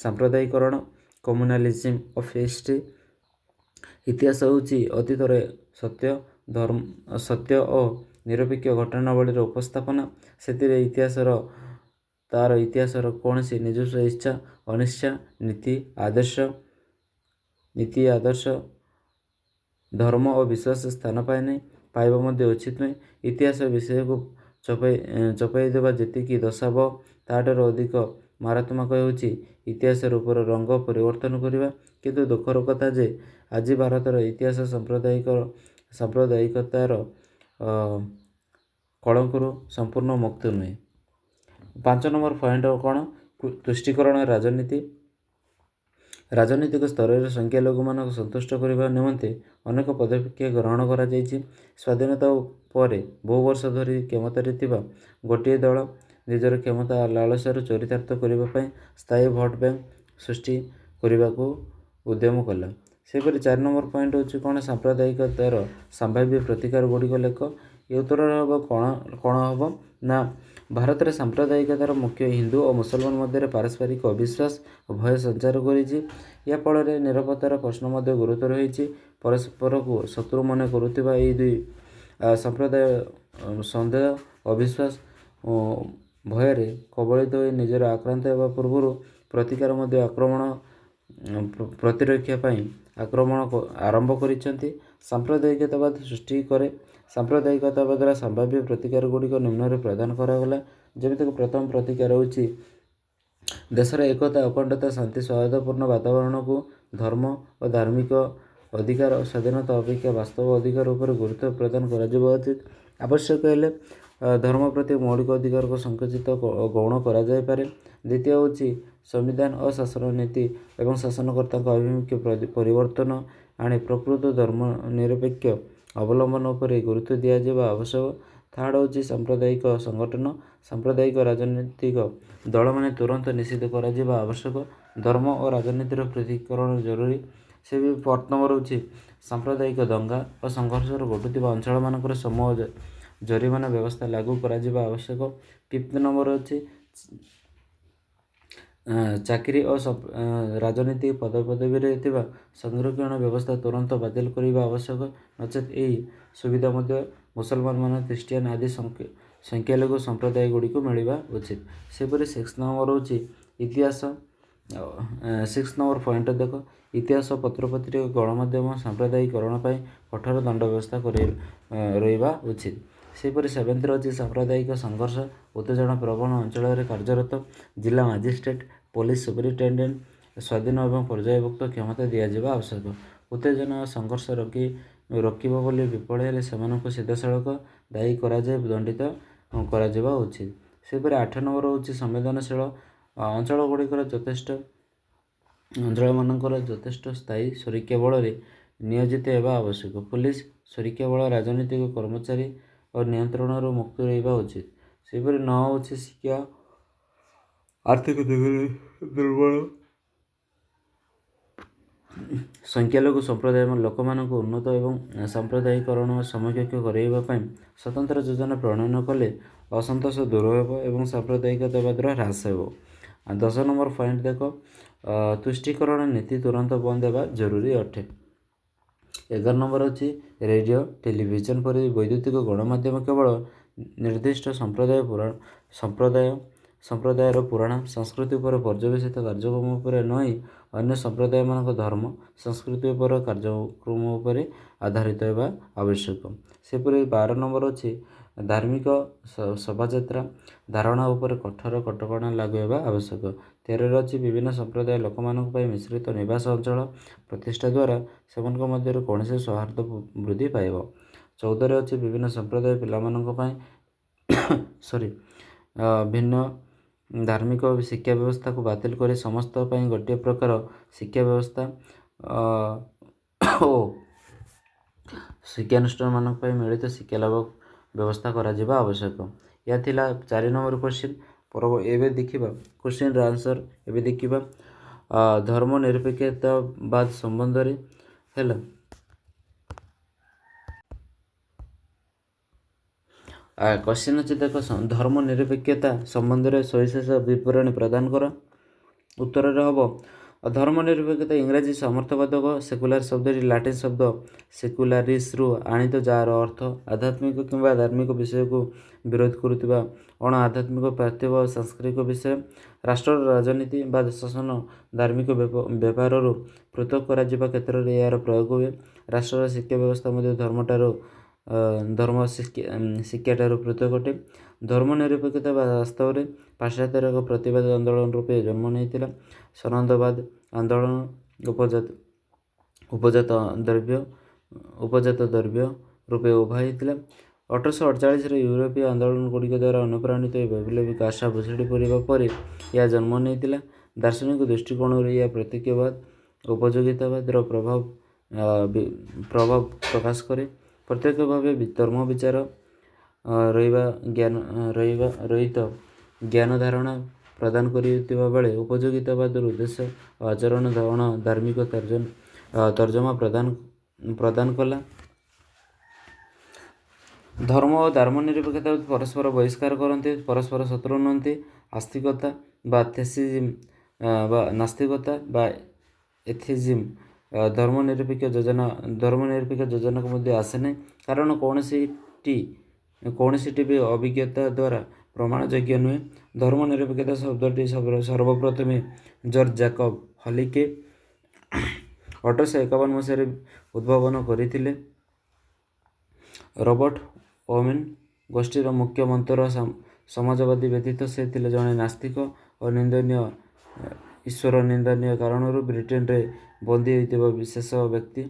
ସାମ୍ପ୍ରଦାୟିକରଣ, କମ୍ୟୁନାଲିଜିମ୍ ଅଫ୍ ହିଷ୍ଟ୍ରି। ଇତିହାସ ହେଉଛି ଅତୀତରେ ସତ୍ୟ ଓ ନିରପେକ୍ଷ ଘଟଣାବଳୀର ଉପସ୍ଥାପନା। ସେଥିରେ ତାର ଇତିହାସର କୌଣସି ନିଜସ୍ୱ ଇଚ୍ଛା, ଅନିଚ୍ଛା, ନୀତି ଆଦର୍ଶ, ଧର୍ମ ଓ ବିଶ୍ୱାସ ସ୍ଥାନ ପାଏ ନାହିଁ, ପାଇବା ମଧ୍ୟ ଉଚିତ ନୁହେଁ। ଇତିହାସ ବିଷୟକୁ ଚପାଇ ଦେବା ଯେତିକି ଦଶାବହ, ତାଠାରୁ ଅଧିକ ମାରାତ୍ମକ ହେଉଛି ଇତିହାସର ଉପର ରଙ୍ଗ ପରିବର୍ତ୍ତନ କରିବା। କିନ୍ତୁ ଦୁଃଖର କଥା ଯେ ଆଜି ଭାରତର ଇତିହାସ ସାମ୍ପ୍ରଦାୟିକତାର କଳଙ୍କରୁ ସମ୍ପୂର୍ଣ୍ଣ ମୁକ୍ତ ନୁହେଁ। 5 ନମ୍ବର ପଏଣ୍ଟ କ'ଣ? ତୁଷ୍ଟିକରଣ ରାଜନୀତି। ରାଜନୈତିକ ସ୍ତରରେ ସଂଖ୍ୟାଲଘୁମାନଙ୍କୁ ସନ୍ତୁଷ୍ଟ କରିବା ନିମନ୍ତେ ଅନେକ ପଦକ୍ଷେପ ଗ୍ରହଣ କରାଯାଇଛି। ସ୍ୱାଧୀନତା ପରେ ବହୁ ବର୍ଷ ଧରି କ୍ଷମତାରେ ଥିବା ଗୋଟିଏ ଦଳ ନିଜର କ୍ଷମତା ଲାଳସାରୁ ଚରିତାର୍ଥ କରିବା ପାଇଁ ସ୍ଥାୟୀ ଭୋଟ ବ୍ୟାଙ୍କ ସୃଷ୍ଟି କରିବାକୁ ଉଦ୍ୟମ କଲା। ସେହିପରି 4 ନମ୍ବର ପଏଣ୍ଟ ହେଉଛି କ'ଣ? ସାମ୍ପ୍ରଦାୟିକତାର ସମ୍ଭାବ୍ୟ ପ୍ରତିକାର ଗୁଡ଼ିକ ଲେଖ। ଏ ଉତ୍ତରରେ କ'ଣ ହେବ ନା, ଭାରତରେ ସାମ୍ପ୍ରଦାୟିକତାର ମୁଖ୍ୟ ହିନ୍ଦୁ ଓ ମୁସଲମାନ ମଧ୍ୟରେ ପାରସ୍ପରିକ ଅବିଶ୍ୱାସ ଓ ଭୟ ସଞ୍ଚାର କରିଛି। ଏହା ଫଳରେ ନିରାପତ୍ତାର ପ୍ରଶ୍ନ ମଧ୍ୟ ଗୁରୁତର ହୋଇଛି। ପରସ୍ପରକୁ ଶତ୍ରୁ ମନେ କରୁଥିବା ଏହି ଦୁଇ ସମ୍ପ୍ରଦାୟ ସନ୍ଦେହ, ଅବିଶ୍ୱାସ ଓ ଭୟରେ କବଳିତ ହୋଇ ନିଜର ଆକ୍ରାନ୍ତ ହେବା ପୂର୍ବରୁ ପ୍ରତିରକ୍ଷା ପାଇଁ ଆକ୍ରମଣ ଆରମ୍ଭ କରିଛନ୍ତି। ସାମ୍ପ୍ରଦାୟିକତାବାଦ ସୃଷ୍ଟି କରେ। ସାମ୍ପ୍ରଦାୟିକତାବାଦର ସମ୍ଭାବ୍ୟ ପ୍ରତିକାର ଗୁଡ଼ିକ ନିମ୍ନରେ ପ୍ରଦାନ କରାଗଲା। ଯେମିତିକି ପ୍ରଥମ ପ୍ରତିକାର ହେଉଛି ଦେଶର ଏକତା, ଅଖଣ୍ଡତା, ଶାନ୍ତି, ସୌହାର୍ଦ୍ଦ୍ୟପୂର୍ଣ୍ଣ ବାତାବରଣକୁ ଧର୍ମ ଓ ଧାର୍ମିକ ଅଧିକାର ଓ ସ୍ୱାଧୀନତା ଅପେକ୍ଷା ବାସ୍ତବ ଅଧିକାର ଉପରେ ଗୁରୁତ୍ୱ ପ୍ରଦାନ କରାଯିବା ଉଚିତ। ଆବଶ୍ୟକ ହେଲେ ଧର୍ମ ପ୍ରତି ମୌଳିକ ଅଧିକାରକୁ ସଂକୁଚିତ ଓ ଗୌଣ କରାଯାଇପାରେ। ଦ୍ୱିତୀୟ ହେଉଛି ସମ୍ବିଧାନ ଓ ଶାସନ ନୀତି ଏବଂ ଶାସନକର୍ତ୍ତାଙ୍କ ଆଭିମୁଖ୍ୟ ପରିବର୍ତ୍ତନ ଆଣି ପ୍ରକୃତ ଧର୍ମନିରପେକ୍ଷ ଅବଲମ୍ବନ ଉପରେ ଗୁରୁତ୍ୱ ଦିଆଯିବା ଆବଶ୍ୟକ। ଥାର୍ଡ଼ ହେଉଛି ସାମ୍ପ୍ରଦାୟିକ ସଂଗଠନ। ସାମ୍ପ୍ରଦାୟିକ ରାଜନୈତିକ ଦଳମାନେ ତୁରନ୍ତ ନିଷିଦ୍ଧ କରାଯିବା ଆବଶ୍ୟକ। ଧର୍ମ ଓ ରାଜନୀତିର ପୃଥକୀକରଣ ଜରୁରୀ। 4 ନମ୍ବର ହେଉଛି ସାମ୍ପ୍ରଦାୟିକ ଦଙ୍ଗା ଓ ସଂଘର୍ଷର ଘଟୁଥିବା ଅଞ୍ଚଳମାନଙ୍କରେ ସମୂହ ଜରିମାନା ବ୍ୟବସ୍ଥା ଲାଗୁ କରାଯିବା ଆବଶ୍ୟକ। 5 ନମ୍ବର ଅଛି ଚାକିରି ଓ ରାଜନୈତିକ ପଦପଦବୀରେ ଥିବା ସଂରକ୍ଷଣ ବ୍ୟବସ୍ଥା ତୁରନ୍ତ ବାତିଲ କରିବା ଆବଶ୍ୟକ। ନଚେତ୍ ଏହି ସୁବିଧା ମଧ୍ୟ ମୁସଲମାନ, ଖ୍ରୀଷ୍ଟିଆନ ଆଦି ସଂଖ୍ୟାଲଘୁ ସମ୍ପ୍ରଦାୟଗୁଡ଼ିକୁ ମିଳିବା ଉଚିତ। ସେହିପରି 6 ନମ୍ବର ହେଉଛି ଇତିହାସ। 6 ନମ୍ବର ପଏଣ୍ଟ ଦେଖ। ଇତିହାସ, ପତ୍ରପତ୍ରିକା, ଗଣମାଧ୍ୟମ ସାମ୍ପ୍ରଦାୟିକରଣ ପାଇଁ କଠୋର ଦଣ୍ଡ ବ୍ୟବସ୍ଥା ରହିବା ଉଚିତ। ସେହିପରି 7th ଅଛି ସାମ୍ପ୍ରଦାୟିକ ସଂଘର୍ଷ ଉତ୍ତେଜନା ପ୍ରବଣ ଅଞ୍ଚଳରେ କାର୍ଯ୍ୟରତ ଜିଲ୍ଲା ମାଜିଷ୍ଟ୍ରେଟ, ପୋଲିସ ସୁପରିଟେଣ୍ଡେଣ୍ଟ ସ୍ୱାଧୀନ ଏବଂ ପର୍ଯ୍ୟାୟଭୁକ୍ତ କ୍ଷମତା ଦିଆଯିବା ଆବଶ୍ୟକ। ଉତ୍ତେଜନା ଓ ସଂଘର୍ଷ ରୋକିବ ବୋଲି ବିଫଳ ହେଲେ ସେମାନଙ୍କୁ ସିଧାସଳଖ ଦାୟୀ କରାଯାଇ ଦଣ୍ଡିତ କରାଯିବା ଉଚିତ। ସେହିପରି 8 ନମ୍ବର ହେଉଛି ସମ୍ବେଦନଶୀଳ ଅଞ୍ଚଳମାନଙ୍କର ଯଥେଷ୍ଟ ସ୍ଥାୟୀ ସୁରକ୍ଷା ବଳରେ ନିୟୋଜିତ ହେବା ଆବଶ୍ୟକ। ପୋଲିସ ସୁରକ୍ଷା ବଳ ରାଜନୈତିକ କର୍ମଚାରୀ ଓ ନିୟନ୍ତ୍ରଣରୁ ମୁକ୍ତ ରହିବା ଉଚିତ। ସେହିପରି 9 ହେଉଛି ଶିକ୍ଷା। ଆର୍ଥିକ ଦୁର୍ବଳ ସଂଖ୍ୟାଲଘୁ ସମ୍ପ୍ରଦାୟ ଲୋକମାନଙ୍କୁ ଉନ୍ନତ ଏବଂ ସାମ୍ପ୍ରଦାୟିକରଣ ସମକକ୍ଷ କରାଇବା ପାଇଁ ସ୍ୱତନ୍ତ୍ର ଯୋଜନା ପ୍ରଣୟନ କଲେ ଅସନ୍ତୋଷ ଦୂର ହେବ ଏବଂ ସାମ୍ପ୍ରଦାୟିକତାବାଦର ହ୍ରାସ ହେବ। 10 ନମ୍ବର ପଏଣ୍ଟ ଦେଖ। ତୁଷ୍ଟିକରଣ ନୀତି ତୁରନ୍ତ ବନ୍ଦ ହେବା ଜରୁରୀ ଅଟେ। 11 ନମ୍ବର ଅଛି ରେଡ଼ିଓ, ଟେଲିଭିଜନ ପରି ବୈଦ୍ୟୁତିକ ଗଣମାଧ୍ୟମ କେବଳ ନିର୍ଦ୍ଦିଷ୍ଟ ସମ୍ପ୍ରଦାୟର ପୁରାଣ, ସଂସ୍କୃତି ଉପରେ ପର୍ଯ୍ୟବେସିତ କାର୍ଯ୍ୟକ୍ରମ ଉପରେ ନୁହେଁ, ଅନ୍ୟ ସମ୍ପ୍ରଦାୟମାନଙ୍କ ଧର୍ମ, ସଂସ୍କୃତି ଉପରେ କାର୍ଯ୍ୟକ୍ରମ ଉପରେ ଆଧାରିତ ହେବା ଆବଶ୍ୟକ। ସେହିପରି 12 ନମ୍ବର ଅଛି ଧାର୍ମିକ ଶୋଭାଯାତ୍ରା ଧାରଣା ଉପରେ କଠୋର କଟକଣା ଲାଗୁ ହେବା ଆବଶ୍ୟକ। 13ରେ ଅଛି ବିଭିନ୍ନ ସମ୍ପ୍ରଦାୟ ଲୋକମାନଙ୍କ ପାଇଁ ମିଶ୍ରିତ ନିବାସ ଅଞ୍ଚଳ ପ୍ରତିଷ୍ଠା ଦ୍ୱାରା ସେମାନଙ୍କ ମଧ୍ୟରେ କୌଣସି ସୌହାର୍ଦ୍ଦ୍ୟ ବୃଦ୍ଧି ପାଇବ। 14ରେ ଅଛି ବିଭିନ୍ନ ସମ୍ପ୍ରଦାୟ ପିଲାମାନଙ୍କ ପାଇଁ ଭିନ୍ନ ଧାର୍ମିକ ଶିକ୍ଷା ବ୍ୟବସ୍ଥାକୁ ବାତିଲ କରି ସମସ୍ତ ପାଇଁ ଗୋଟିଏ ପ୍ରକାର ଶିକ୍ଷା ବ୍ୟବସ୍ଥା ଓ ଶିକ୍ଷାନୁଷ୍ଠାନମାନଙ୍କ ପାଇଁ ମିଳିତ ଶିକ୍ଷା ଲାଭ ବ୍ୟବସ୍ଥା କରାଯିବା ଆବଶ୍ୟକ। ଏହା ଥିଲା 4 ନମ୍ବର କ୍ୱେଶ୍ଚିନ୍। ଏବେ ଦେଖିବା କ୍ୱେଶ୍ଚିନ୍ର ଆନ୍ସର୍। ଏବେ ଦେଖିବା ଧର୍ମ ନିରପେକ୍ଷତାବାଦ ସମ୍ବନ୍ଧରେ ହେଲା। କ୍ୱେଶ୍ଚିନ୍ ଅଛି ଦେଖ, ଧର୍ମ ନିରପେକ୍ଷତା ସମ୍ବନ୍ଧରେ ସବିଶେଷ ବିବରଣୀ ପ୍ରଦାନ କର। ଉତ୍ତରରେ ହେବ ଧର୍ମ ନିରପେକ୍ଷତା ଇଂରାଜୀ ସମର୍ଥବାଦକ ସେକୁଲାର ଶବ୍ଦଟି ଲାଟିନ୍ ଶବ୍ଦ ସେକୁଲାରିସ୍ରୁ ଆଣିତ, ଯାହାର ଅର୍ଥ ଆଧ୍ୟାତ୍ମିକ କିମ୍ବା ଧାର୍ମିକ ବିଷୟକୁ ବିରୋଧ କରୁଥିବା ଅଣ ଆଧ୍ୟାତ୍ମିକ ପାର୍ଥିବ ଓ ସାଂସାରିକ ବିଷୟ। ରାଷ୍ଟ୍ରର ରାଜନୀତି ବା ଶାସନ ଧାର୍ମିକ ବ୍ୟବହାରରୁ ପୃଥକ କରାଯିବା କ୍ଷେତ୍ରରେ ଏହାର ପ୍ରୟୋଗ ହୁଏ। ରାଷ୍ଟ୍ରର ଶିକ୍ଷା ବ୍ୟବସ୍ଥା ମଧ୍ୟ ଧର୍ମ ଶିକ୍ଷାଠାରୁ ପୃଥକ ଅଟେ। ଧର୍ମ ନିରପେକ୍ଷତା ବାସ୍ତବରେ ପାଶ୍ଚାତ୍ୟର ଏକ ପ୍ରତିବାଦ ଆନ୍ଦୋଳନ ରୂପେ ଜନ୍ମ ନେଇଥିଲା। ସନନ୍ଦବାଦ ଆନ୍ଦୋଳନ ଉପଜାତ ଦ୍ରବ୍ୟ ରୂପେ ଉଭା ହୋଇଥିଲା। 1848ରେ ୟୁରୋପୀୟ ଆନ୍ଦୋଳନଗୁଡ଼ିକ ଦ୍ୱାରା ଅନୁପ୍ରାଣିତ ଏହି ବୈପ୍ଳବିକ ଆଶା ଭୁଷୁଡ଼ି ପଡ଼ିବା ପରେ ଏହା ଜନ୍ମ ନେଇଥିଲା। ଦାର୍ଶନିକ ଦୃଷ୍ଟିକୋଣରୁ ଏହା ପ୍ରତୀକବାଦ ଉପଯୋଗିତାବାଦର ପ୍ରଭାବ ପ୍ରକାଶ କରେ। ପ୍ରତ୍ୟକ୍ଷ ଭାବେ ଧର୍ମ ବିଚାର ରହିତ ଜ୍ଞାନ ଧାରଣା ପ୍ରଦାନ କରୁଥିବା ବେଳେ ଉପଯୋଗିତାବାଦର ଉଦ୍ଦେଶ୍ୟ ଓ ଆଚରଣ ଅଣ ଧାର୍ମିକ ତର୍ଜମା ପ୍ରଦାନ କଲା। ଧର୍ମ ଓ ଧର୍ମନିରପେକ୍ଷତା ପରସ୍ପର ବହିଷ୍କାର କରନ୍ତି, ପରସ୍ପର ଶତ୍ରୁ ନୁହନ୍ତି। ଆସ୍ତିକତା ବା ନାସ୍ତିକତା ବା ଏଥିଜିମ୍ ଧର୍ମନିରପେକ୍ଷ ଯୋଜନାକୁ ମଧ୍ୟ ଆସେ ନାହିଁ, କାରଣ କୌଣସିଟି ବି ଅଭିଜ୍ଞତା ଦ୍ୱାରା ପ୍ରମାଣଯୋଗ୍ୟ ନୁହେଁ। ଧର୍ମନିରପେକ୍ଷତା ଶବ୍ଦଟି ସର୍ବପ୍ରଥମେ ଜର୍ଜ ଜାକବ୍ ହଲିକେ 1851 ମସିହାରେ ଉଦ୍ଭାବନ କରିଥିଲେ। ରବର୍ଟ ଓୱେନ୍ ଗୋଷ୍ଠୀର ମୁଖ୍ୟ ମନ୍ଥର ସମାଜବାଦୀ ବ୍ୟତୀତ ସେ ଥିଲେ ଜଣେ ନାସ୍ତିକ ଓ ଈଶ୍ୱର ନିନ୍ଦନୀୟ କାରଣରୁ ବ୍ରିଟେନରେ ବନ୍ଦୀ ହୋଇଥିବା ବିଶେଷ ବ୍ୟକ୍ତି।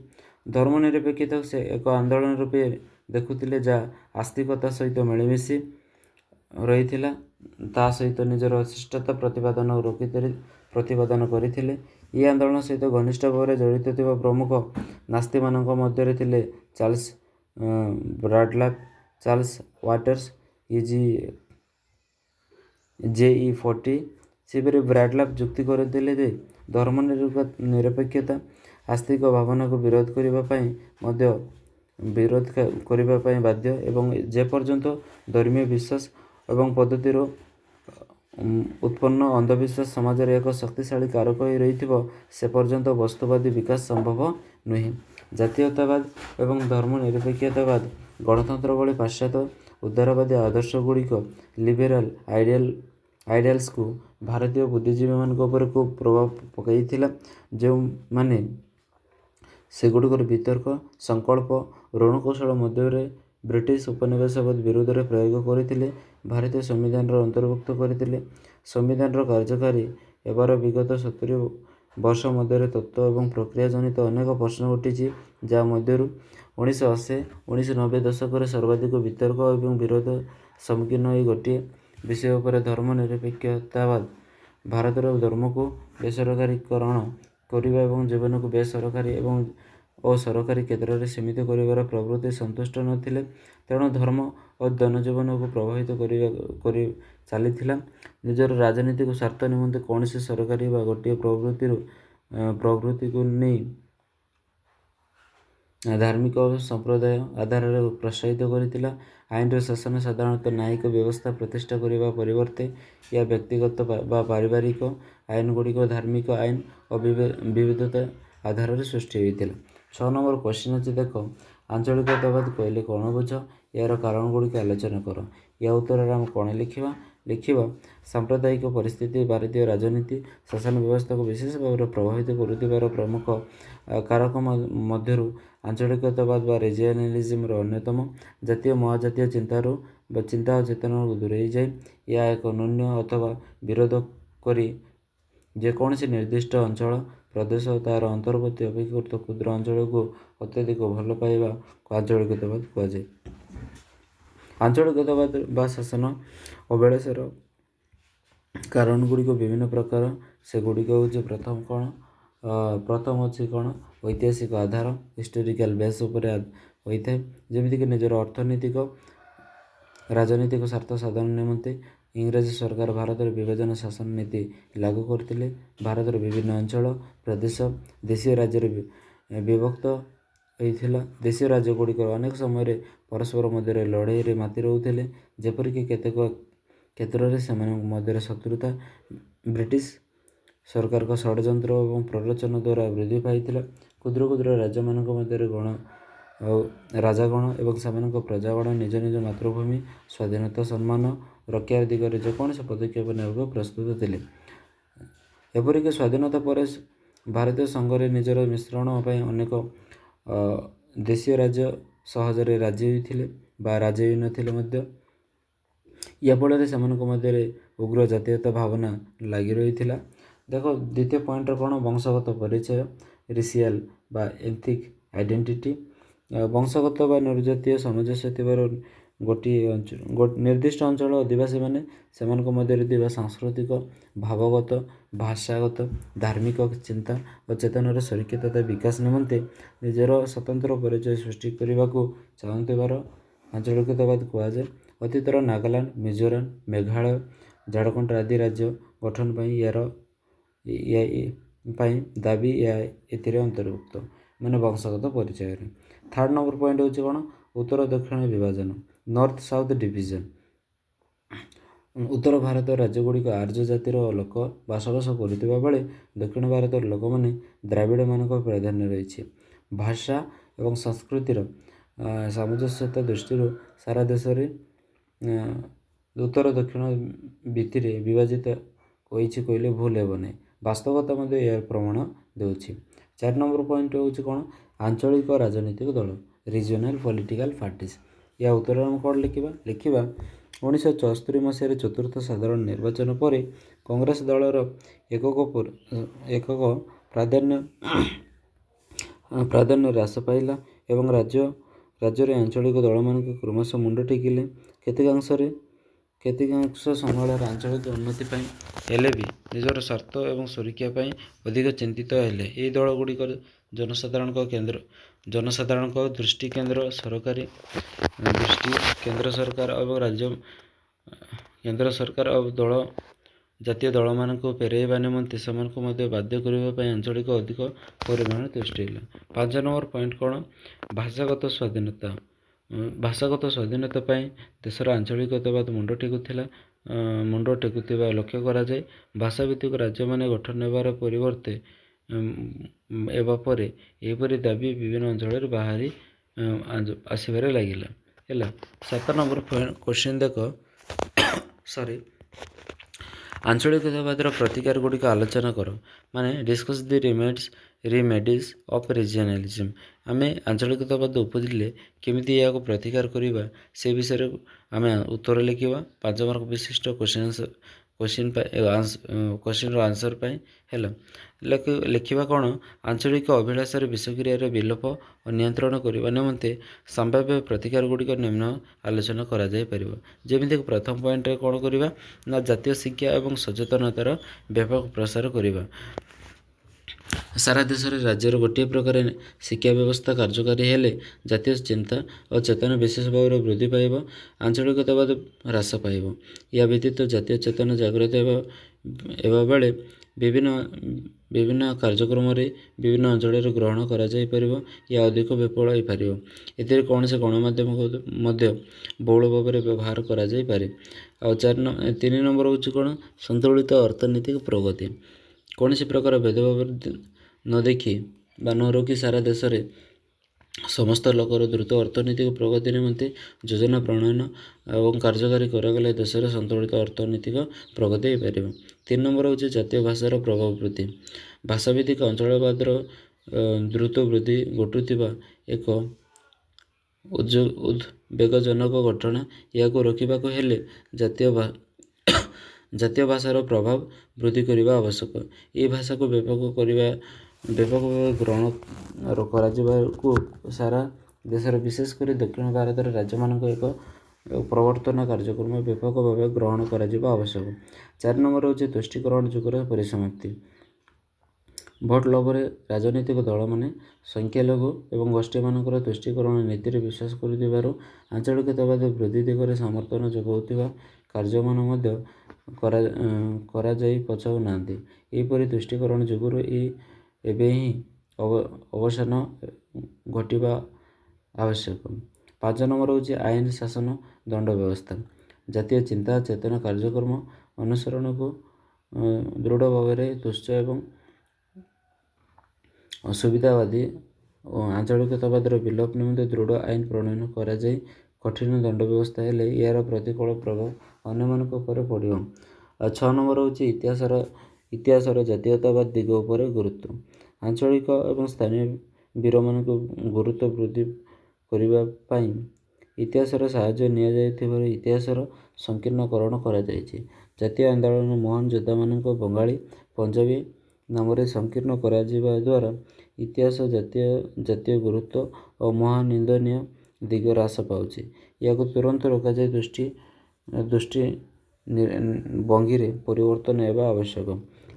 ଧର୍ମନିରପେକ୍ଷତାକୁ ସେ ଏକ ଆନ୍ଦୋଳନ ରୂପେ ଦେଖୁଥିଲେ, ଯାହା ଆସ୍ତିକତା ସହିତ ମିଳିମିଶି ରହିଥିଲା, ତା ସହିତ ନିଜର ଅଶିଷ୍ଟତା ପ୍ରତିପାଦନ କରିଥିଲେ। ଏହି ଆନ୍ଦୋଳନ ସହିତ ଘନିଷ୍ଠ ଭାବରେ ଜଡ଼ିତ ଥିବା ପ୍ରମୁଖ ନାସ୍ତିକମାନଙ୍କ ମଧ୍ୟରେ ଥିଲେ ଚାର୍ଲ୍ସ ବ୍ରାଡଲାକ୍, ଚାର୍ଲ୍ସ ୱାଟର୍ସ, ଜେ.ଇ. ଫୋର୍ଟି। ସେହିପରି ବ୍ରାଡଲାକ୍ ଯୁକ୍ତି କରିଥିଲେ ଯେ ଧର୍ମନିରପେକ୍ଷତା ଆସ୍ତିକ ଭାବନାକୁ ବିରୋଧ କରିବା ପାଇଁ ବାଧ୍ୟ ଏବଂ ଯେପର୍ଯ୍ୟନ୍ତ ଧର୍ମୀୟ ବିଶ୍ୱାସ ଏବଂ ପଦ୍ଧତିରୁ ଉତ୍ପନ୍ନ ଅନ୍ଧବିଶ୍ୱାସ ସମାଜରେ ଏକ ଶକ୍ତିଶାଳୀ କାରକ ହୋଇ ରହିଥିବ, ସେ ପର୍ଯ୍ୟନ୍ତ ବସ୍ତୁବାଦୀ ବିକାଶ ସମ୍ଭବ ନୁହେଁ। ଜାତୀୟତାବାଦ ଏବଂ ଧର୍ମନିରପେକ୍ଷତାବାଦ ଗଣତନ୍ତ୍ର ଭଳି ପାଶ୍ଚାତ୍ୟ ଉଦାରବାଦୀ ଆଦର୍ଶଗୁଡ଼ିକ ଲିବେରାଲ ଆଇଡିଆଲ୍ସକୁ ଭାରତୀୟ ବୁଦ୍ଧିଜୀବୀମାନଙ୍କ ଉପରେ ଖୁବ୍ ପ୍ରଭାବ ପକାଇଥିଲା, ଯେଉଁମାନେ ସେଗୁଡ଼ିକର ବିତର୍କ, ସଂକଳ୍ପ ଓ ରଣକୌଶଳ ମଧ୍ୟରେ ବ୍ରିଟିଶ ଉପନିବେଶବାଦ ବିରୋଧରେ ପ୍ରୟୋଗ କରିଥିଲେ। ଭାରତୀୟ ସମ୍ବିଧାନର ଅନ୍ତର୍ଭୁକ୍ତ କରିଥିଲେ। ସମ୍ବିଧାନର କାର୍ଯ୍ୟକାରୀ ହେବାର ବିଗତ 70 ବର୍ଷ ମଧ୍ୟରେ ତତ୍ତ୍ୱ ଏବଂ ପ୍ରକ୍ରିୟା ଜନିତ ଅନେକ ପ୍ରଶ୍ନ ଉଠିଛି, ଯାହା ମଧ୍ୟରୁ 1980-1990 ଦଶକରେ ସର୍ବାଧିକ ବିତର୍କ ଏବଂ ବିରୋଧ ସମ୍ମୁଖୀନ ଏହି ଗୋଟିଏ ବିଷୟ ଉପରେ ଧର୍ମନିରପେକ୍ଷତାବାଦ ଭାରତରେ ଧର୍ମକୁ ବେସରକାରୀକରଣ କରିବା ଏବଂ ଜୀବନକୁ ବେସରକାରୀ ଓ ସରକାରୀ କ୍ଷେତ୍ରରେ ସୀମିତ କରିବାର ପ୍ରବୃତ୍ତି ସନ୍ତୁଷ୍ଟ ନଥିଲେ। ତେଣୁ ଧର୍ମ ଓ ଜନଜୀବନକୁ ପ୍ରଭାବିତ କରି ଚାଲିଥିଲା। ନିଜର ରାଜନୀତିକ ସ୍ୱାର୍ଥ ନିମନ୍ତେ କୌଣସି ସରକାରୀ ବା ଗୋଟିଏ ପ୍ରବୃତ୍ତିକୁ ନେଇ ଧାର୍ମିକ ଓ ସମ୍ପ୍ରଦାୟ ଆଧାରରେ ପ୍ରୋତ୍ସାହିତ କରିଥିଲା। ଆଇନର ଶାସନ ସାଧାରଣତଃ ନ୍ୟାୟିକ ବ୍ୟବସ୍ଥା ପ୍ରତିଷ୍ଠା କରିବା ପରିବର୍ତ୍ତେ ଏହା ବ୍ୟକ୍ତିଗତ ବା ପାରିବାରିକ ଆଇନଗୁଡ଼ିକ ଧାର୍ମିକ ଆଇନ ଓ ବିବିଧତା ଆଧାରରେ ସୃଷ୍ଟି ହୋଇଥିଲା। 6 ନମ୍ବର କ୍ୱେଶ୍ଚିନ୍ ଅଛି ଦେଖ, ଆଞ୍ଚଳିକତାବାଦ କହିଲେ କ'ଣ ବୁଝ? ଏହାର କାରଣଗୁଡ଼ିକ ଆଲୋଚନା କର। ଏହା ଉତ୍ତରରେ ଆମେ କ'ଣ ଲେଖିବା ସାମ୍ପ୍ରଦାୟିକ ପରିସ୍ଥିତି ଭାରତୀୟ ରାଜନୀତି ଶାସନ ବ୍ୟବସ୍ଥାକୁ ବିଶେଷ ଭାବରେ ପ୍ରଭାବିତ କରୁଥିବାର ପ୍ରମୁଖ କାରକ ମଧ୍ୟରୁ ଆଞ୍ଚଳିକତାବାଦ ବା ରିଜିଅନାଲିଜିମ୍ ଅନ୍ୟତମ। ଜାତୀୟ ମହାଜାତୀୟ ଚିନ୍ତା ଓ ଚେତନାରୁ ଦୂରେଇ ଯାଇ ଏହା ଏକ ନ୍ୟୁନ ଅଥବା ବିରୋଧ କରି ଯେକୌଣସି ନିର୍ଦ୍ଦିଷ୍ଟ ଅଞ୍ଚଳ ପ୍ରଦେଶ ଓ ତାହାର ଅନ୍ତର୍ଗତ ଅପେକ୍ଷାକୃତ କ୍ଷୁଦ୍ର ଅଞ୍ଚଳକୁ ଅତ୍ୟଧିକ ଭଲ ପାଇବାକୁ ଆଞ୍ଚଳିକତାବାଦ କୁହାଯାଏ। ଆଞ୍ଚଳିକତାବାଦ ବା ଶାସନ ଅଭିଳାଷର କାରଣଗୁଡ଼ିକ ବିଭିନ୍ନ ପ୍ରକାର। ସେଗୁଡ଼ିକ ହେଉଛି ପ୍ରଥମ ଅଛି କ'ଣ ଐତିହାସିକ ଆଧାର ହିଷ୍ଟୋରିକାଲ ବେସ୍ ଉପରେ ହୋଇଥାଏ। ଯେମିତିକି ନିଜର ଅର୍ଥନୈତିକ ରାଜନୈତିକ ସ୍ୱାର୍ଥ ସାଧନ ନିମନ୍ତେ ଇଂରାଜୀ ସରକାର ଭାରତରେ ବିଭାଜନ ଶାସନ ନୀତି ଲାଗୁ କରିଥିଲେ। ଭାରତର ବିଭିନ୍ନ ଅଞ୍ଚଳ ପ୍ରଦେଶ ଦେଶୀୟ ରାଜ୍ୟରେ ବିଭକ୍ତ ହୋଇଥିଲା। ଦେଶୀୟ ରାଜ୍ୟଗୁଡ଼ିକର ଅନେକ ସମୟରେ ପରସ୍ପର ମଧ୍ୟରେ ଲଢ଼େଇରେ ମାତି ରହୁଥିଲେ, ଯେପରିକି କେତେକ କ୍ଷେତ୍ରରେ ସେମାନଙ୍କ ମଧ୍ୟରେ ଶତ୍ରୁତା ବ୍ରିଟିଶ ସରକାରଙ୍କ ଷଡ଼ଯନ୍ତ୍ର ଏବଂ ପ୍ରରୋଚନା ଦ୍ୱାରା ବୃଦ୍ଧି ପାଇଥିଲା। କ୍ଷୁଦ୍ର କ୍ଷୁଦ୍ର ରାଜ୍ୟମାନଙ୍କ ମଧ୍ୟରେ ରାଜାଗଣ ଏବଂ ସେମାନଙ୍କ ପ୍ରଜାଗଣ ନିଜ ନିଜ ମାତୃଭୂମି ସ୍ୱାଧୀନତା ସମ୍ମାନ ରକ୍ଷା ଦିଗରେ ଯେକୌଣସି ପଦକ୍ଷେପ ନେବାକୁ ପ୍ରସ୍ତୁତ ଥିଲେ। ଏପରିକି ସ୍ୱାଧୀନତା ପରେ ଭାରତୀୟ ସଂଘରେ ନିଜର ମିଶ୍ରଣ ପାଇଁ ଅନେକ ଦେଶୀୟ ରାଜ୍ୟ ସହଜରେ ରାଜି ହୋଇଥିଲେ ବା ରାଜି ହୋଇନଥିଲେ ମଧ୍ୟ। ଏହା ଫଳରେ ସେମାନଙ୍କ ମଧ୍ୟରେ ଉଗ୍ର ଜାତୀୟତା ଭାବନା ଲାଗି ରହିଥିଲା। ଦେଖ ଦ୍ୱିତୀୟ ପଏଣ୍ଟରେ କ'ଣ ବଂଶଗତ ପରିଚୟ ରେସିଆଲ ବା ଏଥନିକ୍ ଆଇଡେଣ୍ଟିଟି। ବଂଶଗତ ବା ନୃଜାତୀୟ ସାମଞ୍ଜସ୍ୟ ଥିବାର ଗୋଟିଏ ନିର୍ଦ୍ଦିଷ୍ଟ ଅଞ୍ଚଳ ଅଧିବାସୀମାନେ ସେମାନଙ୍କ ମଧ୍ୟରେ ଥିବା ସାଂସ୍କୃତିକ ଭାବଗତ ଭାଷାଗତ ଧାର୍ମିକ ଚିନ୍ତା ଓ ଚେତନାର ସୁରକ୍ଷା ତଥା ବିକାଶ ନିମନ୍ତେ ନିଜର ସ୍ୱତନ୍ତ୍ର ପରିଚୟ ସୃଷ୍ଟି କରିବାକୁ ଚାହୁଁଥିବାର ଆଞ୍ଚଳିକତାବାଦ କୁହାଯାଏ। ଅତୀତର ନାଗାଲାଣ୍ଡ ମିଜୋରାମ ମେଘାଳୟ ଝାଡ଼ଖଣ୍ଡ ଆଦି ରାଜ୍ୟ ଗଠନ ପାଇଁ ଦାବି ଏଥିରେ ଅନ୍ତର୍ଭୁକ୍ତ ମାନେ ବଂଶଗତ ପରିଚୟରେ। ଥାର୍ଡ଼ ନମ୍ବର ପଏଣ୍ଟ ହେଉଛି କ'ଣ ଉତ୍ତର ଦକ୍ଷିଣ ବିଭାଜନ ନର୍ଥ ସାଉଥ ଡିଭିଜନ। ଉତ୍ତର ଭାରତର ରାଜ୍ୟଗୁଡ଼ିକ ଆର୍ଯ୍ୟ ଜାତିର ଲୋକ ବସବାସ କରୁଥିବା ବେଳେ ଦକ୍ଷିଣ ଭାରତର ଲୋକମାନେ ଦ୍ରାବିଡ଼ମାନଙ୍କ ପ୍ରାଧାନ୍ୟ ରହିଛି। ଭାଷା ଏବଂ ସଂସ୍କୃତିର ସାମଞ୍ଜସ୍ୟତା ଦୃଷ୍ଟିରୁ ସାରା ଦେଶରେ ଉତ୍ତର ଦକ୍ଷିଣ ଭିତ୍ତିରେ ବିଭାଜିତ ହୋଇଛି କହିଲେ ଭୁଲ ହେବ ନାହିଁ। ବାସ୍ତବତା ମଧ୍ୟ ଏହାର ପ୍ରମାଣ ଦେଉଛି। 4 ନମ୍ବର ପଏଣ୍ଟ ହେଉଛି କ'ଣ ଆଞ୍ଚଳିକ ରାଜନୈତିକ ଦଳ ରିଜିଓନାଲ ପଲିଟିକାଲ ପାର୍ଟିସ୍। ଏହା ଉତ୍ତରରେ ଆମେ କ'ଣ ଲେଖିବା 1974 ମସିହାରେ ଚତୁର୍ଥ ସାଧାରଣ ନିର୍ବାଚନ ପରେ କଂଗ୍ରେସ ଦଳର ଏକକ ପ୍ରାଧାନ୍ୟ ହ୍ରାସ ପାଇଲା ଏବଂ ରାଜ୍ୟରେ ଆଞ୍ଚଳିକ ଦଳମାନଙ୍କ କ୍ରମଶଃ ମୁଣ୍ଡ ଟେକିଲେ। କେତେକାଂଶ ସମୟରେ ଆଞ୍ଚଳିକ ଉନ୍ନତି ପାଇଁ ହେଲେ ବି ନିଜର ସ୍ୱାର୍ଥ ଏବଂ ସୁରକ୍ଷା ପାଇଁ ଅଧିକ ଚିନ୍ତିତ ହେଲେ। ଏହି ଦଳଗୁଡ଼ିକର ଜନସାଧାରଣଙ୍କ ଦୃଷ୍ଟି କେନ୍ଦ୍ର ସରକାର ଏବଂ କେନ୍ଦ୍ର ସରକାର ଓ ଜାତୀୟ ଦଳମାନଙ୍କୁ ଫେରାଇବା ନିମନ୍ତେ ସେମାନଙ୍କୁ ମଧ୍ୟ ବାଧ୍ୟ କରିବା ପାଇଁ ଆଞ୍ଚଳିକ ଅଧିକ ପରିମାଣରେ ଦୃଷ୍ଟି ହେଲା। 5 ନମ୍ବର ପଏଣ୍ଟ କ'ଣ ଭାଷାଗତ ସ୍ୱାଧୀନତା ପାଇଁ ଦେଶର ଆଞ୍ଚଳିକତାବାଦ ମୁଣ୍ଡ ଟେକୁଥିବା ଲକ୍ଷ୍ୟ କରାଯାଏ। ଭାଷାଭିତ୍ତିକ ରାଜ୍ୟମାନେ ଗଠନ ହେବାର ପରିବର୍ତ୍ତେ ହେବା ପରେ ଏହିପରି ଦାବି ବିଭିନ୍ନ ଅଞ୍ଚଳରେ ବାହାରି ଆସିବାରେ ଲାଗିଲା। 7 ନମ୍ବର କୋଶ୍ଚିନ୍ ଦେଖ ଆଞ୍ଚଳିକତାବାଦର ପ୍ରତିକାର ଗୁଡ଼ିକ ଆଲୋଚନା କର ମାନେ ଡିସ୍କସ୍ ଦି ରିମେଡିଜ୍ ଅଫ୍ ରିଜିଅନାଲିଜିମ୍। ଆମେ ଆଞ୍ଚଳିକତାବାଦ ଉପୁଜିଲେ କେମିତି ଏହାକୁ ପ୍ରତିକାର କରିବା ସେ ବିଷୟରେ ଆମେ ଉତ୍ତର ଲେଖିବା 5 ମାର୍କ ବିଶିଷ୍ଟ କୋଶ୍ଚିନ୍ର ଆନ୍ସର ପାଇଁ ଲେଖିବା କ'ଣ ଆଞ୍ଚଳିକ ଅଭିଳାଷରେ ବିଷକ୍ରିୟାର ବିଲୋପ ଓ ନିୟନ୍ତ୍ରଣ କରିବା ନିମନ୍ତେ ସମ୍ଭାବ୍ୟ ପ୍ରତିକାର ଗୁଡ଼ିକ ନିମ୍ନ ଆଲୋଚନା କରାଯାଇପାରିବ। ଯେମିତିକି ପ୍ରଥମ ପଏଣ୍ଟରେ କ'ଣ କରିବା ନା ଜାତୀୟ ଶିକ୍ଷା ଏବଂ ସଚେତନତାର ବ୍ୟାପକ ପ୍ରସାର କରିବା। ସାରା ଦେଶରେ ରାଜ୍ୟର ଗୋଟିଏ ପ୍ରକାର ଶିକ୍ଷା ବ୍ୟବସ୍ଥା କାର୍ଯ୍ୟକାରୀ ହେଲେ ଜାତୀୟ ଚିନ୍ତା ଓ ଚେତନା ବିଶେଷ ଭାବରେ ବୃଦ୍ଧି ପାଇବ, ଆଞ୍ଚଳିକତାବାଦ ହ୍ରାସ ପାଇବ। ଏହା ବ୍ୟତୀତ ଜାତୀୟ ଚେତନା ଜାଗ୍ରତ ହେବା ବେଳେ ବିଭିନ୍ନ କାର୍ଯ୍ୟକ୍ରମରେ ବିଭିନ୍ନ ଅଞ୍ଚଳରେ ଗ୍ରହଣ କରାଯାଇପାରିବ। ଏହା ଅଧିକ ବିଫଳ ହୋଇପାରିବ। ଏଥିରେ କୌଣସି ଗଣମାଧ୍ୟମକୁ ମଧ୍ୟ ବହୁଳ ଭାବରେ ବ୍ୟବହାର କରାଯାଇପାରେ। ଆଉ 3 ନମ୍ବର ହେଉଛି କ'ଣ ସନ୍ତୁଳିତ ଅର୍ଥନୈତିକ ପ୍ରଗତି। କୌଣସି ପ୍ରକାର ଭେଦଭାବ ନ ଦେଖି ବା ନ ରୋକି ସାରା ଦେଶରେ ସମସ୍ତ ଲୋକର ଦ୍ରୁତ ଅର୍ଥନୈତିକ ପ୍ରଗତି ନିମନ୍ତେ ଯୋଜନା ପ୍ରଣୟନ ଏବଂ କାର୍ଯ୍ୟକାରୀ କରାଗଲେ ଦେଶରେ ସନ୍ତୁଳିତ ଅର୍ଥନୈତିକ ପ୍ରଗତି ହୋଇପାରିବ। 3 ନମ୍ବର ହେଉଛି ଜାତୀୟ ଭାଷାର ପ୍ରଭାବ ବୃଦ୍ଧି। ଭାଷାଭିତ୍ତିକ ଅଞ୍ଚଳବାଦର ଦ୍ରୁତ ବୃଦ୍ଧି ଘଟୁଥିବା ଏକ ଉଦ୍ବେଗଜନକ ଘଟଣା। ଏହାକୁ ରୋକିବାକୁ ହେଲେ ଜାତୀୟ ଭାଷାର ପ୍ରଭାବ ବୃଦ୍ଧି କରିବା ଆବଶ୍ୟକ। ଏହି ଭାଷାକୁ ବ୍ୟାପକ ଭାବେ ଗ୍ରହଣ କରାଯିବାକୁ ସାରା ଦେଶର ବିଶେଷ କରି ଦକ୍ଷିଣ ଭାରତର ରାଜ୍ୟମାନଙ୍କ ଏକ ପ୍ରବର୍ତ୍ତନ କାର୍ଯ୍ୟକ୍ରମ ବ୍ୟାପକ ଭାବେ ଗ୍ରହଣ କରାଯିବା ଆବଶ୍ୟକ। 4 ନମ୍ବର ହେଉଛି ତୁଷ୍ଟିକରଣ ଯୁଗର ପରିସମାପ୍ତି। ଭୋଟ ଲୋଭରେ ରାଜନୈତିକ ଦଳମାନେ ସଂଖ୍ୟାଲଘୁ ଏବଂ ଗୋଷ୍ଠୀମାନଙ୍କର ତୁଷ୍ଟିକରଣ ନୀତିରେ ବିଶ୍ୱାସ କରୁଥିବାରୁ ଆଞ୍ଚଳିକତାବାଦ ବୃଦ୍ଧି ଦିଗରେ ସମର୍ଥନ ଯୋଗାଉଥିବା କାର୍ଯ୍ୟମାନ ମଧ୍ୟ କରାଯାଇ ପଛାଉନାହାନ୍ତି। ଏହିପରି ତୁଷ୍ଟିକରଣ ଯୁଗରୁ ଏବେ ହିଁ ଅବସାନ ଘଟିବା ଆବଶ୍ୟକ। 5 ନମ୍ବର ହେଉଛି ଆଇନ ଶାସନ ଦଣ୍ଡ ବ୍ୟବସ୍ଥା। ଜାତୀୟ ଚିନ୍ତା ଚେତନା କାର୍ଯ୍ୟକ୍ରମ ଅନୁସରଣକୁ ଦୃଢ଼ ଭାବରେ ତୁଚ୍ଛ ଏବଂ ଅସୁବିଧାବାଦୀ ଓ ଆଞ୍ଚଳିକତାବାଦର ବିଲୋପ ନିମନ୍ତେ ଦୃଢ଼ ଆଇନ ପ୍ରଣୟନ କରାଯାଇ କଠିନ ଦଣ୍ଡ ବ୍ୟବସ୍ଥା ହେଲେ ଏହାର ପ୍ରତିକୂଳ ପ୍ରଭାବ ଅନ୍ୟମାନଙ୍କ ଉପରେ ପଡ଼ିବ। 6 ନମ୍ବର ହେଉଛି ଇତିହାସର ଜାତୀୟତାବାଦ ଦିଗ ଉପରେ ଗୁରୁତ୍ୱ। ଆଞ୍ଚଳିକ ଏବଂ ସ୍ଥାନୀୟ ବୀରମାନଙ୍କୁ ଗୁରୁତ୍ୱ ବୃଦ୍ଧି କରିବା ପାଇଁ ଇତିହାସର ସାହାଯ୍ୟ ନିଆଯାଇଥିବାରୁ ଇତିହାସର ସଂକୀର୍ଣ୍ଣକରଣ କରାଯାଇଛି। ଜାତୀୟ ଆନ୍ଦୋଳନ ମହାନ ଯୋଦ୍ଧାମାନଙ୍କ ବଙ୍ଗାଳୀ ପଞ୍ଜାବୀ ନାମରେ ସଂକୀର୍ଣ୍ଣ କରାଯିବା ଦ୍ୱାରା ଇତିହାସ ଜାତୀୟ ଗୁରୁତ୍ୱ ଓ ମହାନିନ୍ଦନୀୟ ଦିଗ ହ୍ରାସ ପାଉଛି। ଏହାକୁ ତୁରନ୍ତ ରୋକାଯାଇ ଦୃଷ୍ଟି ଭଙ୍ଗୀରେ ପରିବର୍ତ୍ତନ ହେବା ଆବଶ୍ୟକ।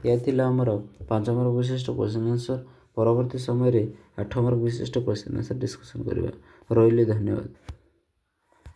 ଏହା ଥିଲା ଆମର 5 ମାର୍କ ବିଶିଷ୍ଟ କ୍ୱେଶ୍ଚନ୍ ଆନ୍ସର୍। ପରବର୍ତ୍ତୀ ସମୟରେ 8 ମାର୍କ ବିଶିଷ୍ଟ କ୍ୱେଶ୍ଚନ୍ ଆନ୍ସର୍ ଡିସ୍କସନ୍ କରିବା। ରହିଲି, ଧନ୍ୟବାଦ।